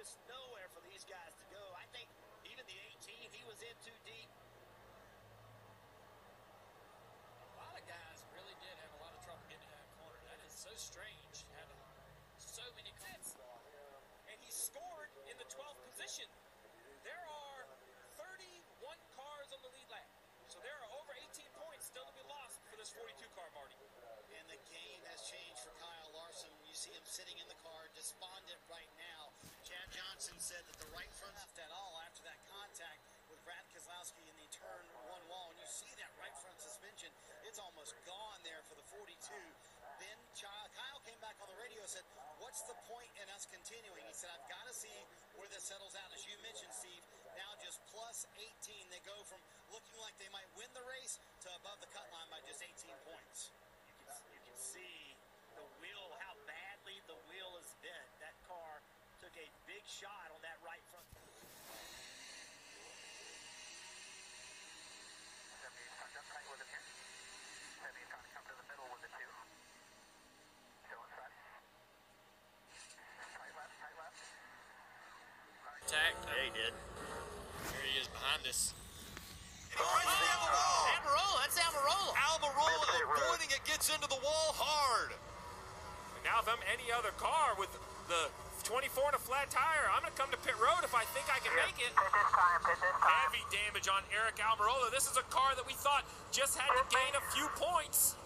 just nowhere for these guys to go. I think even the 18, he was in too deep. A lot of guys really did have a lot of trouble getting to that corner. That is so strange, having so many hits. And he scored in the 12th position. There are 31 cars on the lead lap. So there are over 18 points still to be lost for this 42 car, Marty. And the game has changed for Kyle Larson. You see him sitting in the car, despondent right now. Chad Johnson said that the right front left at all after that contact with Brad Keselowski in the turn one wall. And you see that right front suspension. It's almost gone there for the 42. Then Kyle came back on the radio and said, what's the point in us continuing? He said, I've got to see where this settles out. As you mentioned, Steve, now just plus 18. They go from looking like they might win the race to above the cut line by just 18 points. You can see the wheel, how badly the wheel is bent. That car took a big shot on that right front. Jump tight with him here. Heavy's trying to come to the middle with the 2. Still inside. Tight left. Attack. Yeah, he did. Here he is behind us. Almirola, that's Almirola. Almirola avoiding it, gets into the wall hard. And now if I'm any other car with the 24 and a flat tire, I'm going to come to pit road if I think I can make it. Pit this time. Heavy damage on Eric Almirola. This is a car that we thought just had to gain a few points.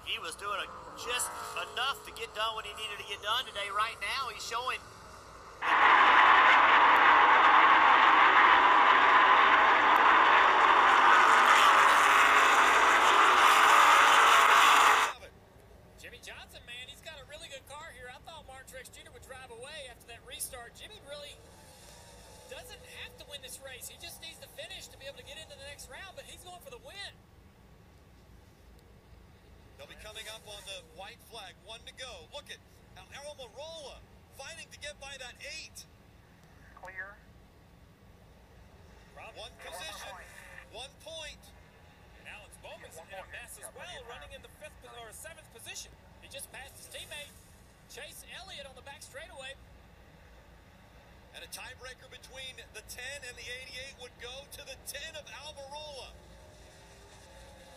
He was doing just enough to get done what he needed to get done today. Right now, he's showing. Jimmie Johnson, man, he's got a really good car here. I thought Martin Truex Jr. would drive away after that restart. Jimmie really doesn't have to win this race. He just needs to finish to be able to get into the next round, but he's going for the win. They'll be coming up on the white flag. 1 to go. Look at Almirola fighting to get by that 8. Clear. One position, 1 point. And Alex Bowman's in a mess as well, running in the 5th or 7th position. He just passed his teammate, Chase Elliott, on the back straightaway. And a tiebreaker between the 10 and the 88 would go to the 10 of Almirola.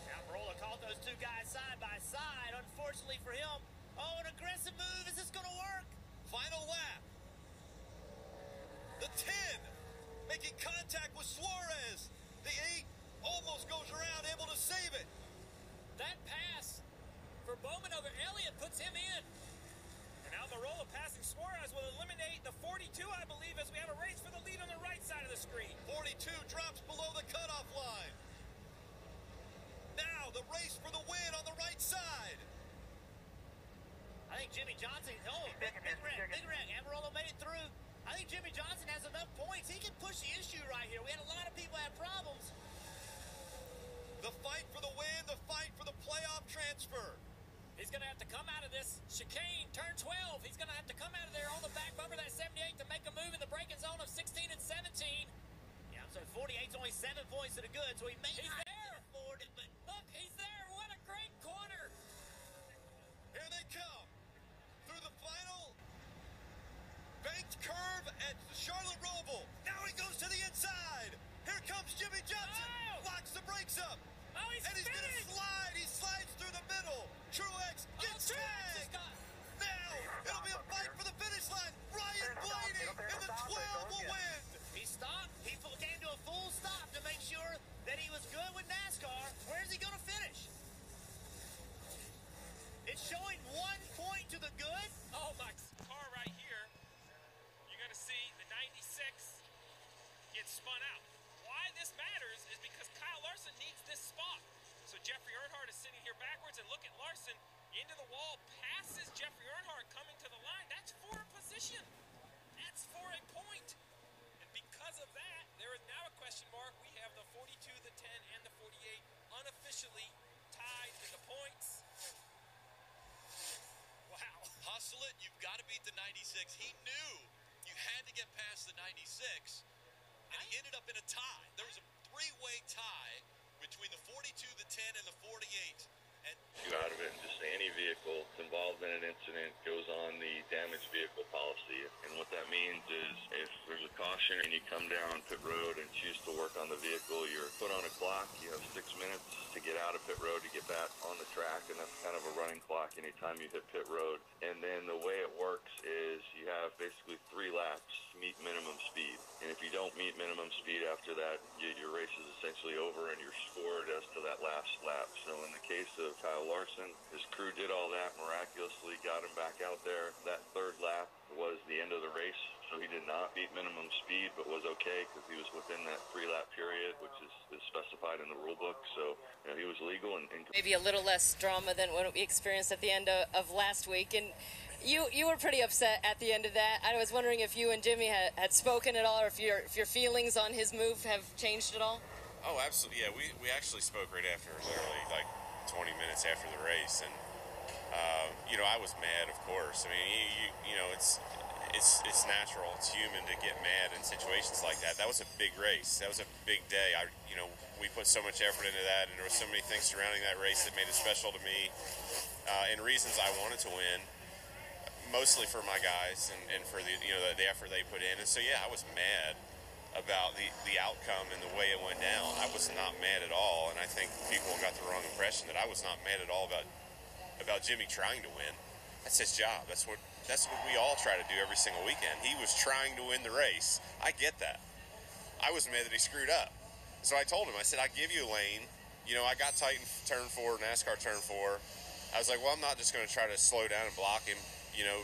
Almirola caught those two guys side by side. Unfortunately for him, an aggressive move. Is this going to work? Final lap. The 10 making contact with Suarez. The 8 almost goes around, able to save it. That pass for Bowman over Elliott puts him in. And Almirola passing Suarez will eliminate the 42, I believe, as we have a race for the lead on the right side of the screen. 42 drops below the cutoff line. Now the race for the win on the right side. I think Jimmie Johnson, big wreck. Almirola made it through. I think Jimmie Johnson has enough points. He can push the issue right here. We had a lot of people have problems. The fight for the win, the fight for the playoff transfer. He's going to have to come out of this chicane, turn 12. He's going to have to come out of there on the back bumper, that 78, to make a move in the braking zone of 16 and 17. Yeah, so 48's only 7 points to the good, so he may He's not there. afford it, but Look, he's there. What a great corner. Here they come through the final banked curve at Charlotte Roval. Now he goes to the inside. Here comes Jimmie Johnson. Locks the brakes up. He's And he's going to finished. slide. He slides through the middle. Truex gets tagged. Now it'll be a fight for the finish line. Ryan Blaney in the 12 will win. he stopped. He came to a full stop to make sure that he was good with NASCAR. Where's he going to finish? It's showing 1 point to the good. Oh, my car right here. You're going to see the 96 get spun out. Why this matters is because Kyle Larson needs this spot. So Jeffrey Earnhardt is sitting here backwards, and look at Larson into the wall, passes Jeffrey Earnhardt coming to the line. That's for a position. That's for a point. And because of that, there is now a question mark. We have the 42, the 10, and the 48 unofficially tied in the points. Wow. Hustle it. You've got to beat the 96. He knew you had to get past the 96. And he ended up in a tie. There was a 3-way tie between the 42, the 10, and the 48. And you out of it, just say any vehicle involved in minute incident goes on the damaged vehicle policy. And what that means is if there's a caution and you come down pit road and choose to work on the vehicle, you're put on a clock. You have 6 minutes to get out of pit road to get back on the track, and that's kind of a running clock anytime you hit pit road. And then the way it works is you have basically 3 laps to meet minimum speed. And if you don't meet minimum speed after that, your race is essentially over and you're scored as to that last lap. So in the case of Kyle Larson, his crew did all that, miraculously got him back out there. That 3rd lap was the end of the race. So he did not beat minimum speed, but was okay because he was within that 3-lap period, which is specified in the rule book. So he was legal and maybe a little less drama than what we experienced at the end of last week. And you were pretty upset at the end of that. I was wondering if you and Jimmie had spoken at all, or if your feelings on his move have changed at all. Oh, absolutely. Yeah, we actually spoke right after, literally like 20 minutes after the race, and I was mad, of course. I mean, it's natural, it's human to get mad in situations like that. That was a big race. That was a big day. We put so much effort into that, and there were so many things surrounding that race that made it special to me, and reasons I wanted to win, mostly for my guys and for the effort they put in. And so yeah, I was mad about the outcome and the way it went down. I was not mad at all, and I think people got the wrong impression that I was not mad at all about Jimmie trying to win. That's his job. That's what we all try to do every single weekend. He was trying to win the race. I get that. I was mad that he screwed up. So I told him, I said, I give you a lane. I got tight in turn 4, NASCAR turn 4. I was like, well, I'm not just going to try to slow down and block him,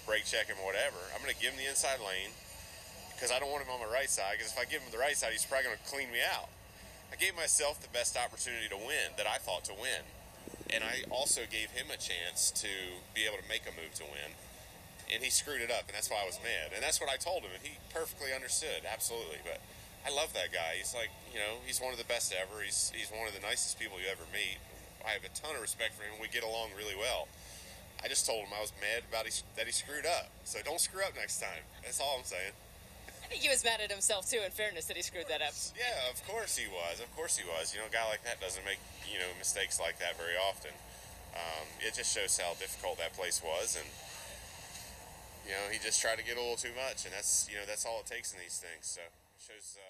brake check him, whatever. I'm going to give him the inside lane because I don't want him on my right side, because if I give him the right side, he's probably going to clean me out. I gave myself the best opportunity to win that I thought to win. And I also gave him a chance to be able to make a move to win. And he screwed it up, and that's why I was mad. And that's what I told him, and he perfectly understood, absolutely. But I love that guy. He's like, he's one of the best ever. He's one of the nicest people you ever meet. I have a ton of respect for him. We get along really well. I just told him I was mad about that he screwed up. So don't screw up next time. That's all I'm saying. I think he was mad at himself, too, in fairness, that he screwed that up. Yeah, of course he was. Of course he was. A guy like that doesn't make, mistakes like that very often. It just shows how difficult that place was, and, he just tried to get a little too much, and that's all it takes in these things. So it shows...